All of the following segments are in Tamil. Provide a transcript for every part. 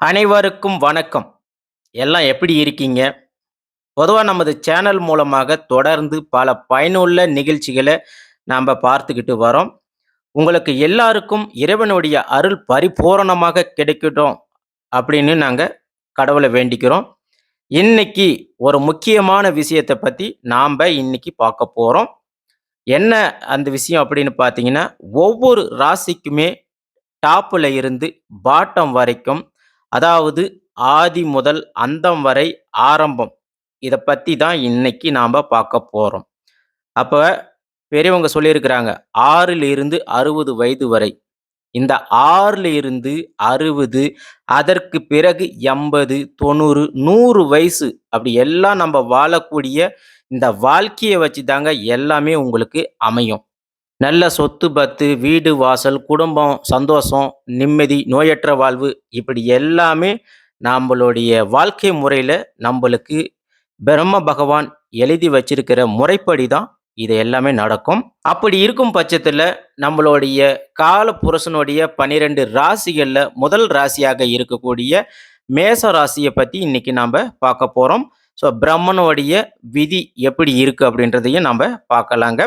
அனைவருக்கும் வணக்கம். எல்லாம் எப்படி இருக்கீங்க? பொதுவா நமது சேனல் மூலமாக தொடர்ந்து பல பயனுள்ள நிகழ்ச்சிகள நாம பார்த்துக்கிட்டு வரோம். உங்களுக்கு எல்லாருக்கும் இறைவனுடைய அருள் பரிபூரணமாக கிடைக்கட்டும் அப்படின்னு நாங்க கடவுள வேண்டிக்கிறோம். இன்னைக்கு ஒரு முக்கியமான விஷயத்த பத்தி இன்னைக்கு பார்க்க போறோம். என்ன அந்த விஷயம் அப்படின்னு பார்த்தீங்கன்னா, ஒவ்வொரு ராசிக்குமே டாப்ல இருந்து பாட்டம் வரைக்கும், அதாவது ஆதி முதல் அந்தம் வரை ஆரம்பம். இத பத்தி தான் இன்னைக்கு நாம பார்க்க போறோம். அப்ப பெரியவங்க சொல்லியிருக்கிறாங்க, 6ல் இருந்து 60 வயது வரை. இந்த 6ல இருந்து 60, அதற்கு பிறகு 80, 90, 100 வயசு அப்படி எல்லாம் நம்ப வாழக்கூடிய இந்த வாழ்க்கைய வச்சு தாங்க எல்லாமே உங்களுக்கு அமையும். நல்ல சொத்து பத்து, வீடு வாசல், குடும்பம், சந்தோஷம், நிம்மதி, நோயற்ற வாழ்வு இப்படி எல்லாமே நம்பளுடைய வாழ்க்கை முறையில நம்பளுக்கு பிரம்ம பகவான் எழுதி வச்சிருக்கிற முறைப்படி தான் இது எல்லாமே நடக்கும். அப்படி இருக்கும் பட்சத்துல நம்மளுடைய கால புருஷனுடைய 12 ராசிகள்ல முதல் ராசியாக இருக்கக்கூடிய மேச ராசிய பத்தி இன்னைக்கு நாம பார்க்க போறோம். ஸோ பிரம்மனுடைய விதி எப்படி இருக்கு அப்படின்றதையும் நாம பார்க்கலாங்க.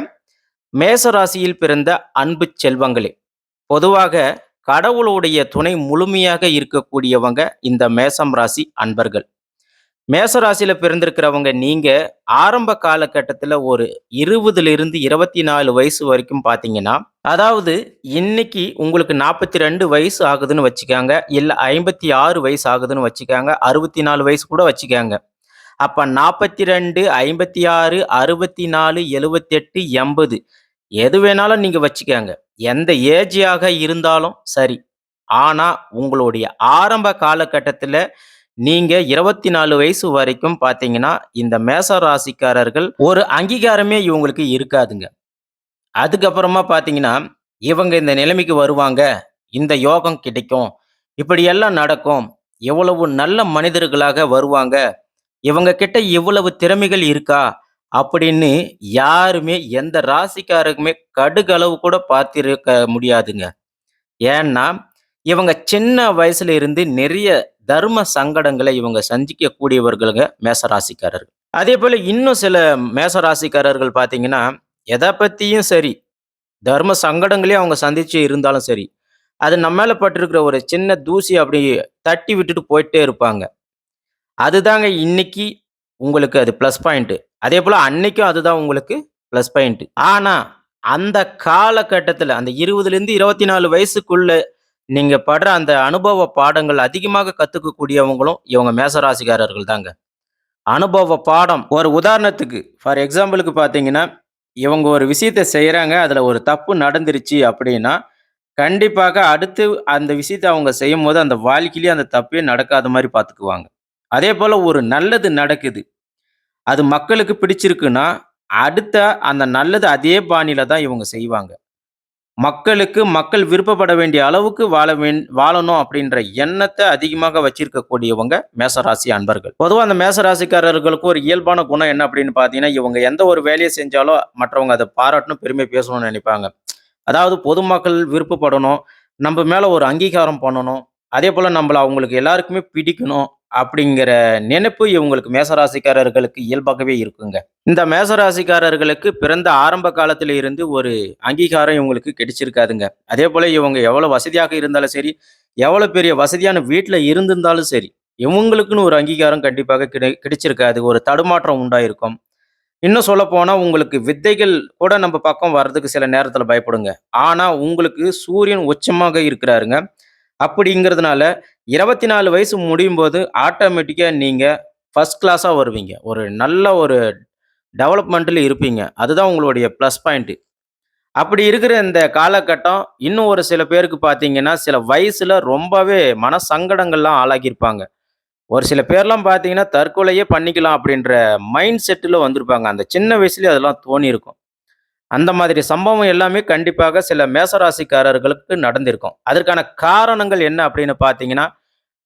மேச ராசியில் பிறந்த அன்பு செல்வங்களே, பொதுவாக கடவுளுடைய துணை முழுமையாக இருக்கக்கூடியவங்க இந்த மேசம் ராசி அன்பர்கள். மேச ராசியில பிறந்திருக்கிறவங்க நீங்க ஆரம்ப காலகட்டத்துல ஒரு 20லிருந்து 24 வயசு வரைக்கும் பார்த்தீங்கன்னா, அதாவது இன்னைக்கு உங்களுக்கு 42 வயசு ஆகுதுன்னு வச்சுக்கங்க, இல்ல 56 வயசு ஆகுதுன்னு வச்சுக்கங்க, 64 வயசு கூட வச்சுக்கங்க. அப்ப 42, 56, 64, 78, 80 எது வேணாலும் நீங்க வச்சுக்கங்க. எந்த ஏஜ்யாக இருந்தாலும் சரி. ஆனா, உங்களுடைய ஆரம்ப காலகட்டத்தில நீங்க 24 வயசு வரைக்கும் பார்த்தீங்கன்னா, இந்த மேச ராசிக்காரர்கள் ஒரு அங்கீகாரமே இவங்களுக்கு இருக்காதுங்க. அதுக்கப்புறமா பார்த்தீங்கன்னா, இவங்க இந்த நிலைமைக்கு வருவாங்க. இந்த யோகம் கிடைக்கும். இப்படியெல்லாம் நடக்கும். எவ்வளவு நல்ல மனிதர்களாக வருவாங்க. இவங்க கிட்ட இவ்வளவு திறமைகள் இருக்கா? அப்படின்னு யாருமே எந்த ராசிக்காரருக்குமே கடுகளவு கூட பார்த்திருக்க முடியாதுங்க. ஏன்னா, இவங்க சின்ன வயசுல இருந்து நிறைய தர்ம சங்கடங்கள இவங்க சந்திக்கக்கூடியவர்களுங்க மேச ராசிக்காரர்கள். அதேபோல இன்னும் சில மேச ராசிக்காரர்கள் பார்த்தீங்கன்னா, எத பத்தியும் சரி, தர்ம சங்கடங்களே அவங்க சந்திச்சு இருந்தாலும் சரி, அது நம்ம மேல பட்டிருக்கிற ஒரு சின்ன தூசி அப்படி தட்டி விட்டுட்டு போயிட்டே இருப்பாங்க. அதுதாங்க இன்னைக்கு உங்களுக்கு அது ப்ளஸ் பாயிண்ட். அதேபோல அன்னைக்கும் அதுதான் உங்களுக்கு ப்ளஸ் பாயிண்ட். ஆனா, அந்த காலகட்டத்தில அந்த 20லிருந்து 24 வயசுக்குள்ள நீங்க படுற அந்த அனுபவ பாடங்கள் அதிகமாக கத்துக்கக்கூடியவங்களும் இவங்க மேச ராசிக்காரர்கள் தாங்க. அனுபவ பாடம் ஒரு உதாரணத்துக்கு ஃபார் எக்ஸாம்பிளுக்கு பார்த்தீங்கன்னா, இவங்க ஒரு விஷயத்த செய்றாங்க. அதுல ஒரு தப்பு நடந்துருச்சு அப்படின்னா, கண்டிப்பாக அடுத்து அந்த விஷயத்த அவங்க செய்யும்போது அந்த வாழ்க்கையிலேயே அந்த தப்பே நடக்காத மாரி பார்த்துக்குவாங்க. அதேபோல ஒரு நல்லது நடக்குது. அது மக்களுக்கு பிடிச்சிருக்குன்னா, அடுத்த அந்த நல்லது அதே பாணியில தான் இவங்க செய்வாங்க. மக்களுக்கு மக்கள் விருப்பப்பட வேண்டிய அளவுக்கு வாழணும் அப்படின்ற எண்ணத்த அதிகமாக வச்சிருக்கக்கூடியவங்க மேசராசி அன்பர்கள். பொதுவா அந்த மேசராசிக்காரர்களுக்கு ஒரு இயல்பான குணம் என்ன அப்படின்னு பார்த்தீங்கன்னா, இவங்க எந்த ஒரு வேலைய செஞ்சாலும் மற்றவங்க அத பாராட்டணும், பெருமை பேசணும்னு நெனைப்பாங்க. அதாவது பொதுமக்கள் விருப்பப்படணும், நம்ப மேல ஒரு அங்கீகாரம் பண்ணணும், அதேபோல நம்பள அவங்களுக்கு எல்லாருக்குமே பிடிக்கணும் அப்படிங்கிற நினைப்பு இவங்களுக்கு மேசராசிக்காரர்களுக்கு இயல்பாகவே இருக்குங்க. இந்த மேசராசிக்காரர்களுக்கு பிறந்த ஆரம்ப காலத்தில இருந்து ஒரு அங்கீகாரம் இவங்களுக்கு கிடைச்சிருக்காதுங்க. அதேபோல இவங்க எவ்வளவு வசதியாக இருந்தாலும் சரி, எவ்வளவு பெரிய வசதியான வீட்ல இருந்திருந்தாலும் சரி, இவங்களுக்குன்னு ஒரு அங்கீகாரம் கண்டிப்பாக கிடைச்சிருக்காது. ஒரு தடுமாற்றம் உண்டாயிருக்கும். இன்னும் சொல்லப்போனா உங்களுக்கு வித்தைகள் கூட நம்ம பக்கம் வர்றதுக்கு சில நேரத்தில பயப்படுங்க. ஆனா, உங்களுக்கு சூரியன் உச்சமாக இருக்கிறாருங்க. அப்படிங்கிறதுனால 24 வயசு முடியும்போது ஆட்டோமேட்டிக்கா நீங்க ஃபர்ஸ்ட் கிளாஸா வருவீங்க. ஒரு நல்ல ஒரு டெவலப்மெண்ட்ல இருப்பீங்க. அதுதான் உங்களுடைய ப்ளஸ் பாயிண்ட். அப்படி இருக்கிற இந்த காலகட்டம், இன்னும் ஒரு சில பேருக்கு பார்த்தீங்கன்னா, சில வயசுல ரொம்பவே மன சங்கடங்கள்லாம் ஆளாகியிருப்பாங்க. ஒரு சில பேர்லாம் பார்த்தீங்கன்னா, தற்கொலையே பண்ணிக்கலாம் அப்படின்ற மைண்ட் செட்ல வந்திருப்பாங்க. அந்த சின்ன வயசுலயே அதெல்லாம் தோணியிருக்கும். அந்த மாதிரி சம்பவம் எல்லாமே கண்டிப்பாக சில மேசராசிக்காரர்களுக்கு நடந்திருக்கும். அதற்கான காரணங்கள் என்ன அப்படின்னு பார்த்தீங்கன்னா,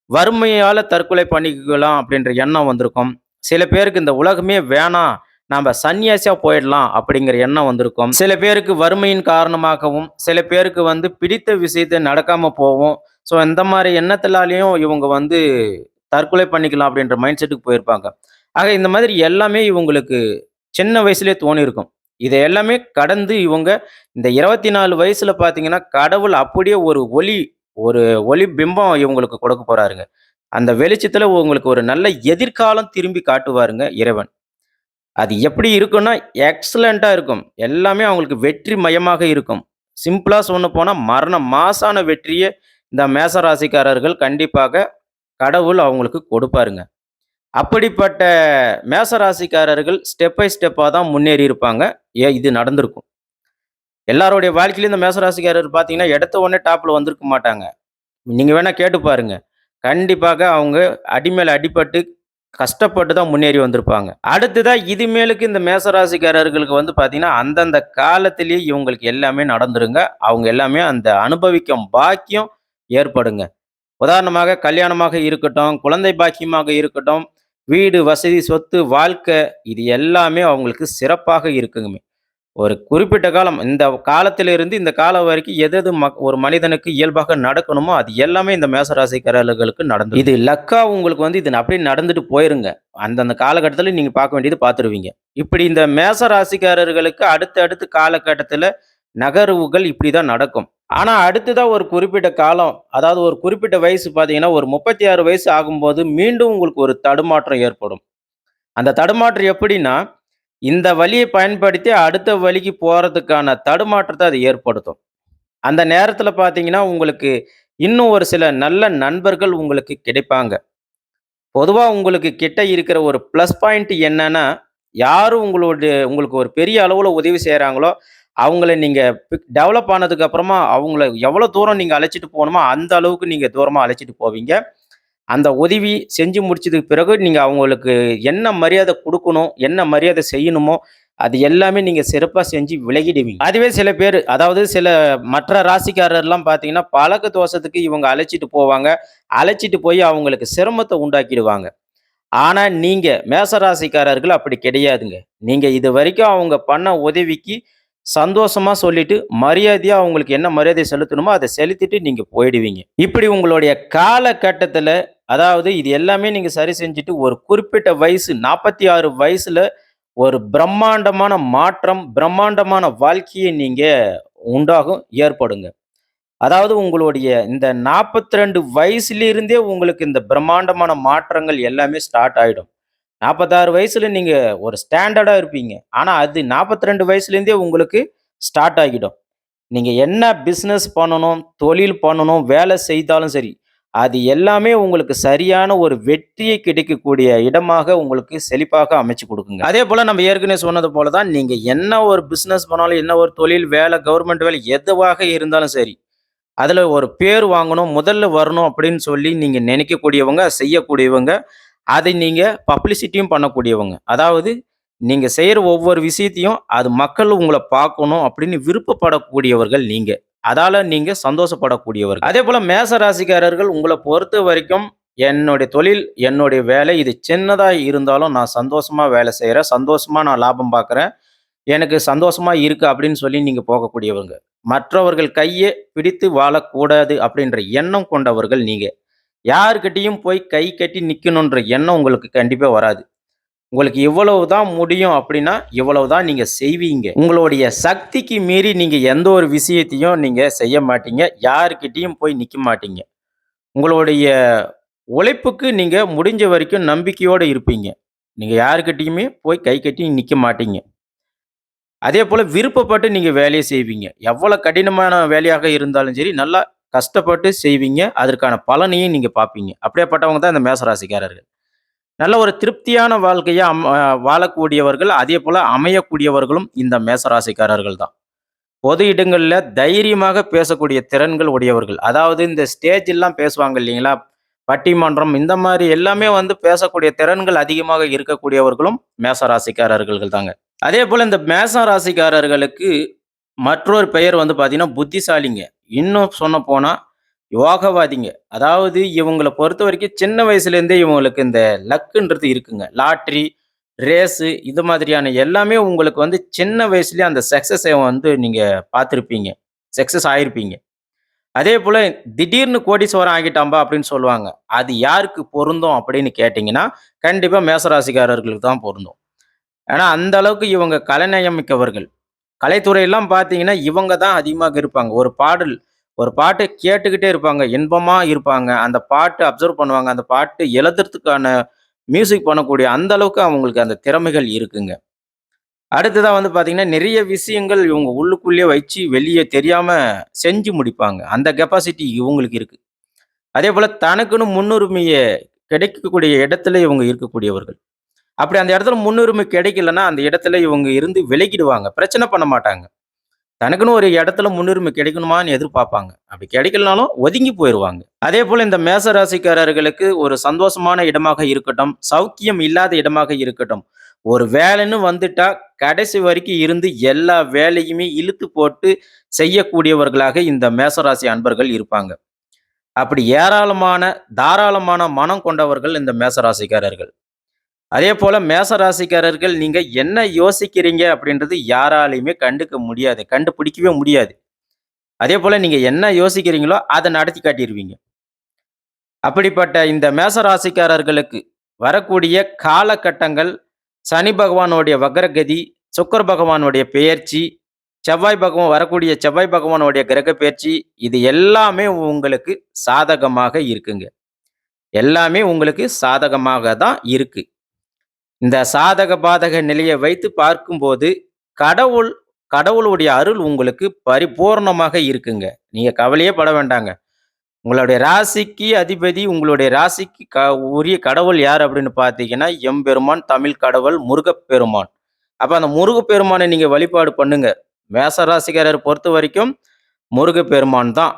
வறுமையால தற்கொலை பண்ணிக்கலாம் அப்படின்ற எண்ணம் வந்திருக்கும். சில பேருக்கு இந்த உலகமே வேணாம், நாம சன்னியாசியா போயிடலாம் அப்படிங்கிற எண்ணம் வந்திருக்கும். சில பேருக்கு வறுமையின் காரணமாகவும், சில பேருக்கு பிடித்த விஷயத்த நடக்காம போவும். ஸோ இந்த மாரி எண்ணத்தினாலயும் இவங்க வந்து தற்கொலை பண்ணிக்கலாம் அப்படின்ற மைண்ட் செட்டுக்கு போயிருப்பாங்க. ஆக இந்த மாதிரி எல்லாமே இவங்களுக்கு சின்ன வயசுலயே தோணியிருக்கும். இத எல்லாமே கடந்து இவங்க இந்த 24 வயசுல பார்த்தீங்கன்னா, கடவுள் அப்படியே ஒரு ஒளி பிம்பம் இவங்களுக்கு கொடுக்க போறாருங்க. அந்த வெளிச்சத்துல உங்களுக்கு ஒரு நல்ல எதிர்காலம் திரும்பி காட்டுவாருங்க இறைவன். அது எப்படி இருக்கும்னா, எக்ஸலன்ட்டா இருக்கும். எல்லாமே அவங்களுக்கு வெற்றி மயமாக இருக்கும். சிம்பிளா சொல்லப்போனா, மரண மாசான வெற்றிய இந்த மேச ராசிக்காரர்கள் கண்டிப்பாக கடவுள் அவங்களுக்கு கொடுப்பாருங்க. அப்படிப்பட்ட மேச ராசிக்காரர்கள் ஸ்டெப் பை ஸ்டெப்பா தான் முன்னேறி இருப்பாங்க. இது நடந்திருக்கும். எல்லாருடைய வாழ்க்கையிலும் இந்த மேச ராசிக்காரர் பார்த்தீங்கன்னா, எடுத்த உடனே டாப்ல வந்திருக்க மாட்டாங்க. நீங்க வேணா கேட்டு பாருங்க. கண்டிப்பாக அவங்க அடி மேல அடிபட்டு, கஷ்டப்பட்டு தான் முன்னேறி வந்திருப்பாங்க. அடுத்ததா இது மேலுக்கு இந்த மேச ராசிக்காரர்களுக்கு வந்து பார்த்தீங்கன்னா, அந்தந்த காலத்திலேயே இவங்களுக்கு எல்லாமே நடந்துருங்க. அவங்க எல்லாமே அந்த அனுபவிக்கும் பாக்கியம் ஏற்படுங்க. உதாரணமாக கல்யாணமாக இருக்கட்டும், குழந்தை பாக்கியமாக இருக்கட்டும், வீடு, வசதி, சொத்து, வாழ்க்கை இது எல்லாமே அவங்களுக்கு சிறப்பாக இருக்குங்க. ஒரு குறிப்பிட்ட காலம். இந்த காலத்திலிருந்து இந்த காலம் வரைக்கும் எது எது ஒரு மனிதனுக்கு இயல்பாக நடக்கணுமோ, அது எல்லாமே இந்த மேச ராசிக்காரர்களுக்கு நடந்துரும். இது லக்கா உங்களுக்கு வந்து இது அப்படியே நடந்துட்டு போயிருங்க. அந்தந்த காலகட்டத்தில நீங்க பார்க்க வேண்டியது பார்த்துருவீங்க. இப்படி இந்த மேச ராசிக்காரர்களுக்கு அடுத்த காலகட்டத்தில நகர்வுகள் இப்படி தான் நடக்கும். ஆனா அடுத்ததா ஒரு குறிப்பிட்ட காலம், அதாவது ஒரு குறிப்பிட்ட வயசு பார்த்தீங்கன்னா, ஒரு 36 வயசு ஆகும்போது மீண்டும் உங்களுக்கு ஒரு தடுமாற்றம் ஏற்படும். அந்த தடுமாற்றம் எப்படின்னா, இந்த வழிய பயன்படுத்தி அடுத்த வழிக்கு போறதுக்கான தடுமாற்றத்த அது ஏற்படுத்தும். அந்த நேரத்தில பார்த்தீங்கன்னா, உங்களுக்கு இன்னும் ஒரு சில நல்ல நண்பர்கள் உங்களுக்கு கிடைப்பாங்க. பொதுவா உங்களுக்கு கிட்ட இருக்கிற ஒரு ப்ளஸ் பாயிண்ட் என்னன்னா, யாரும் உங்களுக்கு ஒரு பெரிய அளவுல உதவி செய்றாங்களோ, அவங்கள நீங்க டெவலப் ஆனதுக்கு அப்புறமா, அவங்கள எவ்வளோ தூரம் நீங்க அழைச்சிட்டு போணுமோ, அந்த அளவுக்கு நீங்க தூரமா அழைச்சிட்டு போவீங்க. அந்த உதவி செஞ்சு முடிச்சதுக்கு பிறகு, நீங்க அவங்களுக்கு என்ன மரியாதை குடுக்கணும், என்ன மரியாதை செய்யணுமோ, அது எல்லாமே நீங்க சிறப்பா செஞ்சு விலகிடுவீங்க. அதுவே சில பேரு, அதாவது சில மற்ற ராசிக்காரர்லாம் பார்த்தீங்கன்னா, பழக்க தோஷத்துக்கு இவங்க அழைச்சிட்டு போவாங்க. அழைச்சிட்டு போய் அவங்களுக்கு சிரமத்த உண்டாக்கிடுவாங்க. ஆனா, நீங்க மேச ராசிக்காரர்கள் அப்படி கிடையாதுங்க. நீங்க இதுவரைக்கும் அவங்க பண்ண உதவிக்கு சந்தோஷமா சொல்லிட்டு, மரியாதையா அவங்களுக்கு என்ன மரியாதை செலுத்தணுமோ, அத செலுத்திட்டு நீங்க போயிடுவீங்க. இப்படி உங்களுடைய காலகட்டத்தில, அதாவது இது எல்லாமே நீங்க சரி செஞ்சுட்டு, ஒரு குறிப்பிட்ட வயசு 46 வயசுல ஒரு பிரம்மாண்டமான மாற்றம், பிரம்மாண்டமான வாழ்க்கைய நீங்க ஏற்படுங்க. அதாவது உங்களுடைய இந்த 42 வயசுலிருந்தே உங்களுக்கு இந்த பிரம்மாண்டமான மாற்றங்கள் எல்லாமே ஸ்டார்ட் ஆயிடும். 46 வயசுல நீங்க ஒரு ஸ்டாண்டர்டா இருப்பீங்க. ஆனா அது 42 வயசுலேருந்தே உங்களுக்கு ஸ்டார்ட் ஆகிடும். நீங்க என்ன பிசினஸ் பண்ணணும், தொழில் பண்ணணும், வேலை செய்தாலும் சரி, அது எல்லாமே உங்களுக்கு சரியான ஒரு வெற்றியை கிடைக்கக்கூடிய இடமாக உங்களுக்கு செழிப்பாக அமைச்சு குடுக்குங்க. அதேபோல நம்ம ஏற்கனவே சொன்னது போல தான், நீங்க என்ன ஒரு பிசினஸ் பண்ணாலும், என்ன ஒரு தொழில், வேலை, கவர்மெண்ட் வேலை எதுவாக இருந்தாலும் சரி, அதுல ஒரு பேர் வாங்கணும், முதல்ல வரணும் அப்படின்னு சொல்லி நீங்க நினைக்கக்கூடியவங்க, செய்யக்கூடியவங்க, அதை நீங்க பப்ளிசிட்டியும் பண்ணக்கூடியவங்க. அதாவது நீங்க செய்ற ஒவ்வொரு விஷயத்தையும், அது மக்கள் உங்கள பார்க்கணும் அப்படின்னு விருப்பப்படக்கூடியவர்கள் நீங்க. அதால நீங்க சந்தோஷப்படக்கூடியவர்கள். அதேபோல மேச ராசிக்காரர்கள் உங்கள பொறுத்தவரைக்கும், என்னுடைய தொழில், என்னுடைய வேலை இது சின்னதா இருந்தாலும் நான் சந்தோஷமா வேலை செய்றேன். சந்தோஷமா நான் லாபம் பார்க்குறேன். எனக்கு சந்தோஷமா இருக்கு அப்படின்னு சொல்லி நீங்க போகக்கூடியவங்க. மற்றவர்கள் கைய பிடித்து வாழக்கூடாது அப்படின்ற எண்ணம் கொண்டவர்கள் நீங்க. யார்கிட்டயும் போய் கை கட்டி நிக்கணுன்ற எண்ணம் உங்களுக்கு கண்டிப்பா வராது. உங்களுக்கு இவ்வளவு தான் முடியும் அப்படின்னா, இவ்வளவு தான் நீங்க செய்வீங்க. உங்களுடைய சக்திக்கு மீறி நீங்க எந்த ஒரு விஷயத்தையும் நீங்க செய்ய மாட்டீங்க. யார்கிட்டயும் போய் நிக்க மாட்டீங்க. உங்களுடைய உழைப்புக்கு நீங்க முடிஞ்ச வரைக்கும் நம்பிக்கையோட இருப்பீங்க. நீங்க யார்கிட்டயுமே போய் கை கட்டி நிக்க மாட்டீங்க. அதேபோல விருப்பப்பட்டு நீங்க வேலைய செய்வீங்க. எவ்வளவு கடினமான வேலையாக இருந்தாலும் சரி, நல்லா கஷ்டப்பட்டு செய்வீங்க. அதற்கான பலனையும் நீங்க பார்ப்பீங்க. அப்படியாப்பட்டவங்க தான் இந்த மேச ராசிக்காரர்கள். நல்ல ஒரு திருப்தியான வாழ்க்கைய வாழக்கூடியவர்கள், அதேபோல அமையக்கூடியவர்களும் இந்த மேச ராசிக்காரர்கள் தான். பொது இடங்கள்ல தைரியமாக பேசக்கூடிய திறன்கள் உடையவர்கள். அதாவது இந்த ஸ்டேஜ்லாம் பேசுவாங்க இல்லைங்களா? பட்டிமன்றம் இந்த மாரி எல்லாமே வந்து பேசக்கூடிய திறன்கள் அதிகமாக இருக்கக்கூடியவர்களும் மேச ராசிக்காரர்கள் தாங்க. அதேபோல இந்த மேச ராசிக்காரர்களுக்கு மற்றொரு பெயர் வந்து பார்த்தீங்கன்னா, புத்திசாலிங்க. இன்னும் சொல்லப்போனா யோகவாதிங்க. அதாவது இவங்கள பொறுத்தவரைக்கும் சின்ன வயசுலேருந்தே இவங்களுக்கு இந்த லக்குன்றது இருக்குங்க. லாட்டரி, ரேஸு இது மாதிரியான எல்லாமே உங்களுக்கு வந்து சின்ன வயசுலயே அந்த சக்சஸ வந்து நீங்க பார்த்திருப்பீங்க. சக்சஸ் ஆயிருப்பீங்க. அதேபோல திடீர்னு கோடீஸ்வரன் ஆகிட்டாம்பா அப்படின்னு சொல்லுவாங்க. அது யாருக்கு பொருந்தும் அப்படின்னு கேட்டீங்கன்னா, கண்டிப்பா மேசராசிக்காரர்களுக்கு தான் பொருந்தும். ஏன்னா, அந்த அளவுக்கு இவங்க கலைநயம் மிக்கவர்கள். கலைத்துறையெல்லாம் பார்த்தீங்கன்னா, இவங்க தான் அதிகமாக இருப்பாங்க. ஒரு பாட்டு கேட்டுக்கிட்டே இருப்பாங்க. இன்பமா இருப்பாங்க. அந்த பாட்டு அப்சர்வ் பண்ணுவாங்க. அந்த பாட்டு எழுதுறதுக்கான மியூசிக் பண்ணக்கூடிய அந்த அளவுக்கு அவங்களுக்கு அந்த திறமைகள் இருக்குங்க. அடுத்ததா வந்து பார்த்தீங்கன்னா, நிறைய விஷயங்கள் இவங்க உள்ளுக்குள்ளேயே வச்சு வெளிய தெரியாம செஞ்சு முடிப்பாங்க. அந்த கெப்பாசிட்டி இவங்களுக்கு இருக்கு. அதேபோல தனக்குன்னு முன்னுரிமைய கிடைக்கக்கூடிய இடத்துல இவங்க இருக்கக்கூடியவர்கள். அப்படி அந்த இடத்துல முன்னுரிமை கிடைக்கலன்னா, அந்த இடத்துல இவங்க இருந்து விலகிடுவாங்க. பிரச்சனை பண்ண மாட்டாங்க. தனக்குன்னு ஒரு இடத்துல முன்னுரிமை கிடைக்கணுமான்னு எதிர்பார்ப்பாங்க. அப்படி கிடைக்கலனாலும் ஒதுங்கி போயிருவாங்க. அதேபோல இந்த மேச ராசிக்காரர்களுக்கு ஒரு சந்தோஷமான இடமாக இருக்கட்டும், சௌக்கியம் இல்லாத இடமாக இருக்கட்டும், ஒரு வேலைன்னு வந்துட்டா கடைசி வரைக்கும் இருந்து எல்லா வேலையுமே இழுத்து போட்டு செய்யக்கூடியவர்களாக இந்த மேசராசி அன்பர்கள் இருப்பாங்க. அப்படி தாராளமான மனம் கொண்டவர்கள் இந்த மேசராசிக்காரர்கள். அதேபோல மேச ராசிக்காரர்கள் நீங்க என்ன யோசிக்கிறீங்க அப்படின்றது யாராலயுமே கண்டுபிடிக்கவே முடியாது. அதேபோல நீங்க என்ன யோசிக்கிறீங்களோ, அத நடத்தி காட்டிருவீங்க. அப்படிப்பட்ட இந்த மேச ராசிக்காரர்களுக்கு வரக்கூடிய காலகட்டங்கள், சனி பகவானுடைய வக்ரகதி, சுக்கிர பகவானுடைய பெயர்ச்சி, செவ்வாய் பகவானுடைய கிரக பெயர்ச்சி, இது எல்லாமே உங்களுக்கு சாதகமாக இருக்குங்க. எல்லாமே உங்களுக்கு சாதகமாக தான் இருக்கு. இந்த சாதக பாதக நிலையை வைத்து பார்க்கும்போது, கடவுள் கடவுளுடைய அருள் உங்களுக்கு பரிபூரணமாக இருக்குங்க. நீங்க கவலையே பட வேண்டாங்க. உங்களுடைய ராசிக்கு அதிபதி, உங்களுடைய ராசிக்கு உரிய கடவுள் யார் அப்படின்னு பார்த்தீங்கன்னா, எம்பெருமான் தமிழ் கடவுள் முருகப்பெருமான். அப்ப அந்த முருகப்பெருமானை நீங்க வழிபாடு பண்ணுங்க. மேச ராசிக்காரர் பொறுத்தவரைக்கும் முருகப்பெருமான் தான்.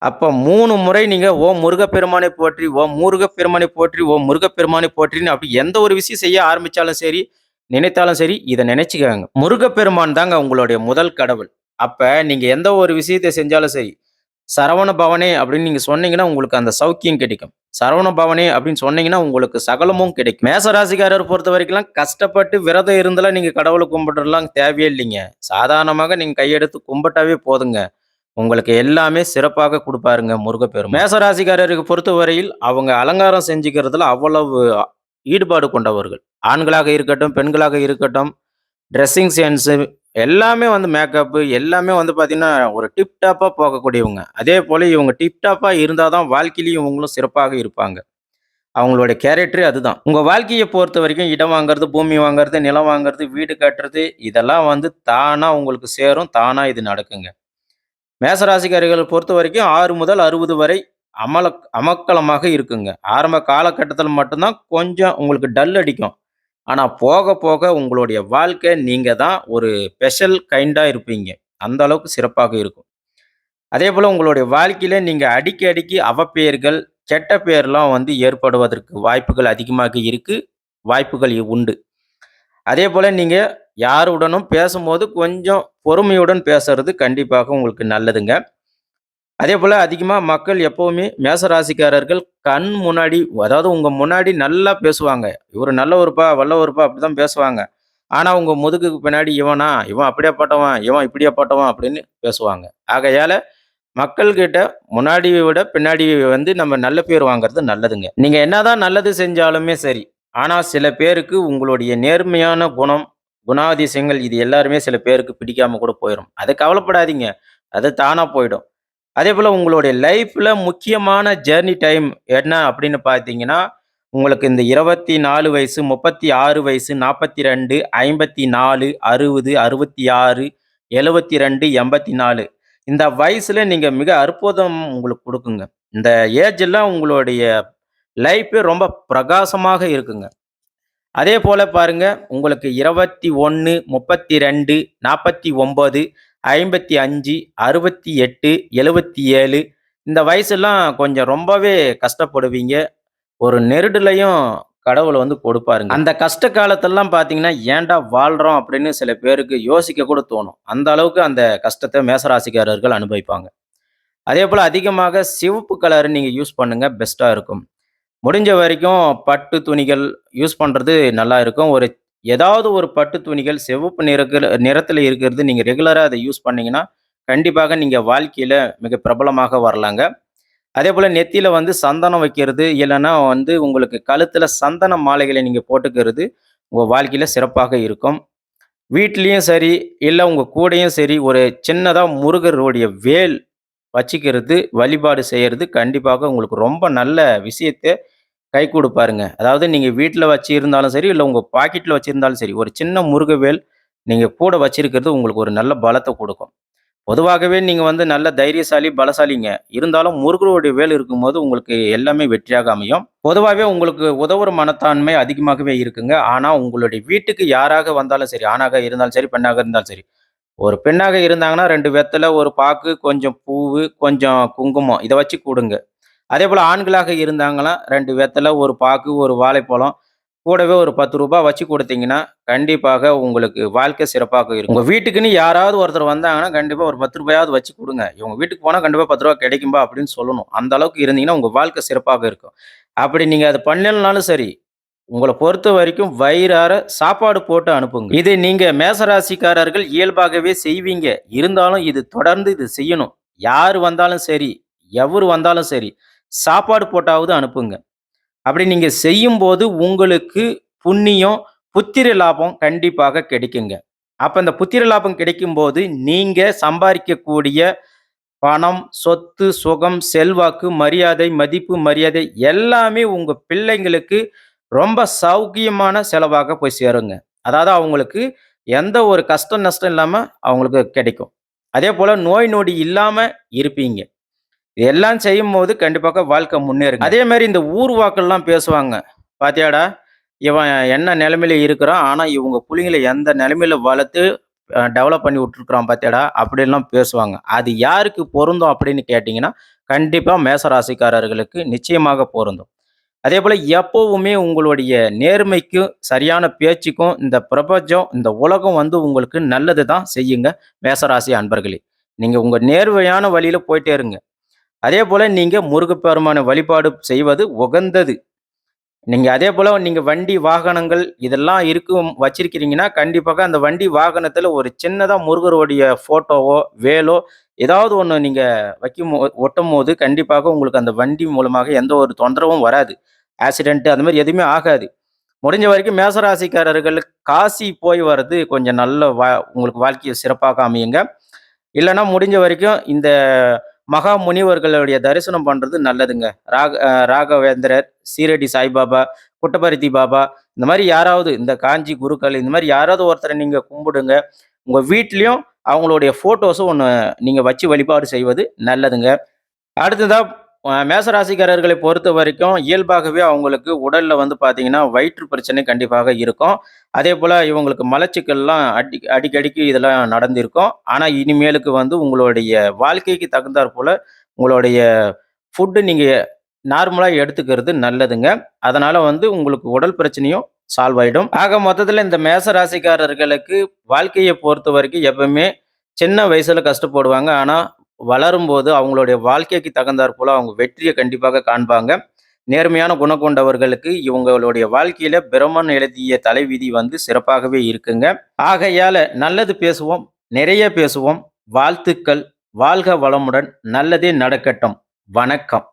அப்ப 3 முறை நீங்க ஓம் முருகப்பெருமானை போற்றி, ஓம் முருகப்பெருமானை போற்றி, ஓம் முருகப்பெருமானை போற்றின்னு அப்படி எந்த ஒரு விஷயம் செய்ய ஆரம்பிச்சாலும் சரி, நினைத்தாலும் சரி, இத நினைச்சுக்கங்க. முருகப்பெருமான் தாங்க உங்களுடைய முதல் கடவுள். அப்ப நீங்க எந்த ஒரு விஷயத்த செஞ்சாலும் சரி, சரவண பவனே அப்படின்னு நீங்க சொன்னீங்கன்னா, உங்களுக்கு அந்த சௌக்கியம் கிடைக்கும். சரவண பவனே அப்படின்னு சொன்னீங்கன்னா, உங்களுக்கு சகலமும் கிடைக்கும். மேச ராசிக்காரர் பொறுத்தவரைக்கும்லாம் கஷ்டப்பட்டு விரதம் இருந்தெல்லாம் நீங்க கடவுள கும்பிடலாம் தேவையே இல்லைங்க. சாதாரணமாக நீங்க கையெடுத்து கும்பிட்டாவே போதுங்க. உங்களுக்கு எல்லாமே சிறப்பாக குடுப்பாருங்க முருகப்பெருமான். மேச ராசிக்காரருக்கு பொறுத்தவரையில் அவங்க அலங்காரம் செஞ்சுக்கிறதுல அவ்வளவு ஈடுபாடு கொண்டவர்கள். ஆண்களாக இருக்கட்டும், பெண்களாக இருக்கட்டும், ட்ரெஸ்ஸிங் சென்ஸு எல்லாமே வந்து மேக்கப்பு எல்லாமே வந்து பார்த்தீங்கன்னா, ஒரு டிப் டாப்பா போகக்கூடியவங்க. அதேபோல இவங்க டிப் டாப்பா இருந்தா தான் வாழ்க்கையிலயும் இவங்களும் சிறப்பாக இருப்பாங்க. அவங்களுடைய கேரக்டரே அதுதான். உங்க வாழ்க்கைய பொறுத்தவரைக்கும் இடம் வாங்குறது, பூமி வாங்குறது, நிலம் வாங்குறது, வீடு கட்டுறது இதெல்லாம் வந்து தானா உங்களுக்கு சேரும். தானா இது நடக்குங்க. மேசராசிக்காரிகள பொறுத்தவரைக்கும் 6 முதல் 60 வரை அமர்க்களமாக இருக்குங்க. ஆரம்ப காலகட்டத்தில மட்டும் தான் கொஞ்சம் உங்களுக்கு டல் அடிக்கும். ஆனா போக, போக உங்களுடைய வாழ்க்கை நீங்க தான் ஒரு ஸ்பெஷல் கைண்டா இருப்பீங்க. அந்த அளவுக்கு சிறப்பாக இருக்கும். அதேபோல உங்களுடைய வாழ்க்கையில நீங்க அடிக்கடிக்கு அவப்பெயர்கள், கெட்ட பெயர்லாம் வந்து ஏற்படுவதற்கு வாய்ப்புகள் அதிகமாக இருக்கு. வாய்ப்புகள் உண்டு. அதேபோல நீங்க யாருடனும் பேசும்போது கொஞ்சம் பொறுமையுடன் பேசுறது கண்டிப்பாக உங்களுக்கு நல்லதுங்க. அதேபோல அதிகமா மக்கள் எப்பவுமே மேச ராசிக்காரர்கள் கண் முன்னாடி அதாவது உங்க முன்னாடி நல்லா பேசுவாங்க. இவரு நல்லவருப்பா, வல்லவருப்பா அப்படிதான் பேசுவாங்க. ஆனா உங்க முதுகுக்கு பின்னாடி இவனா? இவன் அப்படியாப்பட்டவன், இவன் இப்படியாப்பட்டவன் அப்படின்னு பேசுவாங்க. ஆகையால மக்கள்கிட்ட முன்னாடிய விட பின்னாடி வந்து நம்ம நல்ல பேர் வாங்குறது நல்லதுங்க. நீங்க என்னதான் நல்லது செஞ்சாலுமே சரி, ஆனா சில பேருக்கு உங்களுடைய நேர்மையான குணாதிசயங்கள் இது எல்லாருமே சில பேருக்கு பிடிக்காம கூட போயிரும். அது கவலைப்படாதீங்க. அது தானா போயிடும். அதேபோல உங்களுடைய லைஃப்ல முக்கியமான ஜர்னி டைம் என்ன அப்படின்னு பார்த்தீங்கன்னா, உங்களுக்கு இந்த 24 வயசு, 36 வயசு, 42, 54, 60, 66, 72, 84 இந்த வயசுல நீங்க மிக அற்புதம் உங்களுக்கு குடுக்குங்க. இந்த ஏஜ் எல்லாம் உங்களுடைய லைஃபே ரொம்ப பிரகாசமாக இருக்குங்க. அதேபோல பாருங்க, உங்களுக்கு 21, 32, 49, 55, 68, 77 இந்த வயசெல்லாம் கொஞ்சம் ரொம்பவே கஷ்டப்படுவீங்க. ஒரு நெருடலையும் கடவுள் வந்து கொடுப்பாருங்க. அந்த கஷ்ட காலத்தெல்லாம் பார்த்தீங்கன்னா, "ஏன்டா வாழ்றோம்?" அப்படின்னு சில பேருக்கு யோசிக்க கூட தோணும். அந்த அளவுக்கு அந்த கஷ்டத்த மேசராசிக்காரர்கள் அனுபவிப்பாங்க. அதேபோல அதிகமாக சிவப்பு கலர் நீங்க யூஸ் பண்ணுங்க, பெஸ்ட்டா இருக்கும். முடிஞ்ச வரைக்கும் பட்டு துணிகள் யூஸ் பண்றது நல்லா இருக்கும். ஏதாவது ஒரு பட்டு துணிகள் சிவப்பு நிறத்தில இருக்கிறது நீங்க ரெகுலரா அத யூஸ் பண்ணீங்கன்னா, கண்டிப்பாக நீங்க வாழ்க்கையில மிக பிரபலமாக வரலாங்க. அதேபோல நெத்தியில வந்து சந்தனம் வைக்கிறது, இல்லன்னா வந்து உங்களுக்கு கழுத்துல சந்தன மாலைகளை நீங்க போட்டுக்கிறது, உங்க வாழ்க்கையில சிறப்பாக இருக்கும். வீட்லயும் சரி, இல்ல உங்க கூடயும் சரி, ஒரு சின்னதா முருகருடைய வேல் வச்சுக்கிறது, வழிபாடு செய்யறது கண்டிப்பாக உங்களுக்கு ரொம்ப நல்ல விஷயத்த கை குடுப்பாருங்க. அதாவது நீங்க வீட்ல வச்சு இருந்தாலும் சரி, இல்ல உங்க பாக்கெட்ல வச்சிருந்தாலும் சரி, ஒரு சின்ன முருகவேல் நீங்க கூட வச்சிருக்கிறது உங்களுக்கு ஒரு நல்ல பலத்த குடுக்கும். பொதுவாகவே நீங்க வந்து நல்ல தைரியசாலி, பலசாலிங்க. இருந்தாலும் முருகருடைய வேல் இருக்கும்போது உங்களுக்கு எல்லாமே வெற்றியாக அமையும். பொதுவாவே உங்களுக்கு உதவுற மனப்பான்மை அதிகமாகவே இருக்குங்க. ஆனா உங்களுடைய வீட்டுக்கு யாராக வந்தாலும் சரி, ஆணாக இருந்தாலும் சரி, பெண்ணாக இருந்தாலும் சரி, ஒரு பெண்ணாக இருந்தாங்கன்னா 2 வெத்தல, ஒரு பாக்கு, கொஞ்சம் பூவு, கொஞ்சம் குங்குமம் இத வச்சு குடுங்க. அதேபோல ஆண்களாக இருந்தாங்கன்னா 2 வெத்தல, ஒரு பாக்கு, ஒரு வாழைப்பழம், கூடவே ஒரு ரூ. 10 வச்சு குடுத்தீங்கன்னா, கண்டிப்பாக உங்களுக்கு வாழ்க்கை சிறப்பாக இருக்கும். உங்க வீட்டுக்குன்னு யாராவது ஒருத்தர் வந்தாங்கன்னா, கண்டிப்பா ஒரு ரூ. 10 வச்சு குடுங்க. இவங்க வீட்டுக்கு போனா கண்டிப்பா ரூ. 10 கிடைக்கும்பா அப்படின்னு சொல்லணும். அந்த அளவுக்கு இருந்தீங்கன்னா, உங்க வாழ்க்கை சிறப்பாக இருக்கும். அப்படி நீங்க அத பண்ணலனாலும் சரி, உங்கள பொறுத்தவரைக்கும் வயிறார சாப்பாடு போட்டு அனுப்புங்க. இது நீங்க மேச ராசிக்காரர்கள் இயல்பாகவே செய்வீங்க. இருந்தாலும் இது தொடர்ந்து இது செய்யணும். யாரு வந்தாலும் சரி, எவரு வந்தாலும் சரி, சாப்பாடு போட்டாவது அனுப்புங்க. அப்படி நீங்க செய்யும்போது உங்களுக்கு புண்ணியம், புத்திர லாபம் கண்டிப்பாக கிடைக்குங்க. அப்ப இந்த புத்திர லாபம் கிடைக்கும்போது, நீங்க சம்பாரிக்கக்கூடிய பணம், சொத்து, சுகம், செல்வாக்கு, மரியாதை, மதிப்பு, மரியாதை எல்லாமே உங்க பிள்ளைங்களுக்கு ரொம்ப சௌக்கியமான செலவாக போய் சேருங்க. அதாவது அவங்களுக்கு எந்த ஒரு கஷ்டம், நஷ்டம் இல்லாம அவங்களுக்கு கிடைக்கும். அதேபோல நோய் நொடி இல்லாம இருப்பீங்க. இதெல்லாம் செய்யும்போது கண்டிப்பாக வாழ்க்கை முன்னேறுங்க. அதே மாரி இந்த ஊர்வாக்கெல்லாம் பேசுவாங்க. "பாத்தியாடா, இவன் என்ன நெலைமையில இருக்கிறான். ஆனா இவங்க புள்ளைங்கள எந்த நெலைமையில வளர்த்து டெவலப் பண்ணி விட்டுருக்கான் பாத்தியாடா" அப்படிலாம் பேசுவாங்க. அது யாருக்கு பொருந்தும் அப்படின்னு கேட்டீங்கன்னா, கண்டிப்பா மேச ராசிக்காரர்களுக்கு நிச்சயமாக பொருந்தும். அதேபோல எப்பவுமே உங்களுடைய நேர்மைக்கும், சரியான பேச்சுக்கும் இந்த பிரபஞ்சம், இந்த உலகம் வந்து உங்களுக்கு நல்லது தான் செய்யுங்க, மேசராசி அன்பர்களே. நீங்க உங்க நேர்மையான வழியில போயிட்டே இருங்க. அதேபோல நீங்க முருகப்பெருமான வழிபாடு செய்வது உகந்தது. நீங்க அதேபோல நீங்க வண்டி, வாகனங்கள் இதெல்லாம் வச்சிருக்கிறீங்கன்னா, கண்டிப்பாக அந்த வண்டி வாகனத்துல ஒரு சின்னதா முருகருடைய ஃபோட்டோவோ, வேலோ ஏதாவது ஒண்ணு நீங்க ஒட்டும்போது கண்டிப்பாக உங்களுக்கு அந்த வண்டி மூலமாக எந்த ஒரு தொந்தரவும் வராது. ஆக்சிடென்ட் அந்த மாரி எதுவுமே ஆகாது. முடிஞ்ச வரைக்கும் மேசராசிக்காரர்கள் காசி போய் வர்றது கொஞ்சம் நல்ல உங்களுக்கு வாழ்க்கைய சிறப்பாக அமையுங்க. இல்லன்னா முடிஞ்ச வரைக்கும் இந்த மகா முனிவர்களுடைய தரிசனம் பண்றது நல்லதுங்க. ராகவேந்திரர், சீரடி சாய்பாபா, புட்டபர்த்தி பாபா இந்த மாரி யாராவது இந்த காஞ்சி குருக்கள் இந்த மாரி யாராவது ஒருத்தர நீங்க கும்பிடுங்க. உங்க வீட்லயும் அவங்களுடைய ஃபோட்டோஸும் ஒண்ணு நீங்க வச்சு வழிபாடு செய்வது நல்லதுங்க. அடுத்ததா மேச ராசிக்காரர்களை பொறுத்தவரைக்கும் இயல்பாகவே அவங்களுக்கு உடல்ல வந்து பார்த்தீங்கன்னா, வயிற்று பிரச்சனை கண்டிப்பாக இருக்கும். அதேபோல இவங்களுக்கு மலச்சிக்கல்லாம் அடிக்கடிக்கு இதெல்லாம் நடந்திருக்கும். ஆனா, இனிமேலுக்கு வந்து உங்களுடைய வாழ்க்கைக்கு தகுந்தாற் போல உங்களுடைய ஃபுட் நீங்க நார்மலா எடுத்துக்கிறது நல்லதுங்க. அதனால வந்து உங்களுக்கு உடல் பிரச்சனையும் சால்வ் ஆயிடும். ஆக மொத்தத்தில இந்த மேச ராசிக்காரர்களுக்கு வாழ்க்கைய பொறுத்தவரைக்கும் எப்பவுமே சின்ன வயசுல கஷ்டப்படுவாங்க. ஆனா, வளரும்போது அவங்களுடைய வாழ்க்கைக்கு தகுந்தாற் போல அவங்க வெற்றிய கண்டிப்பாக காண்பாங்க. நேர்மையான குணம் கொண்டவர்களுக்கு இவங்களுடைய வாழ்க்கையில பிரம்மன் எழுதிய தலைவிதி வந்து சிறப்பாகவே இருக்குங்க. ஆகையால நல்லது பேசுவோம், நிறைய பேசுவோம். வாழ்த்துக்கள். வாழ்க வளமுடன். நல்லதே நடக்கட்டும். வணக்கம்.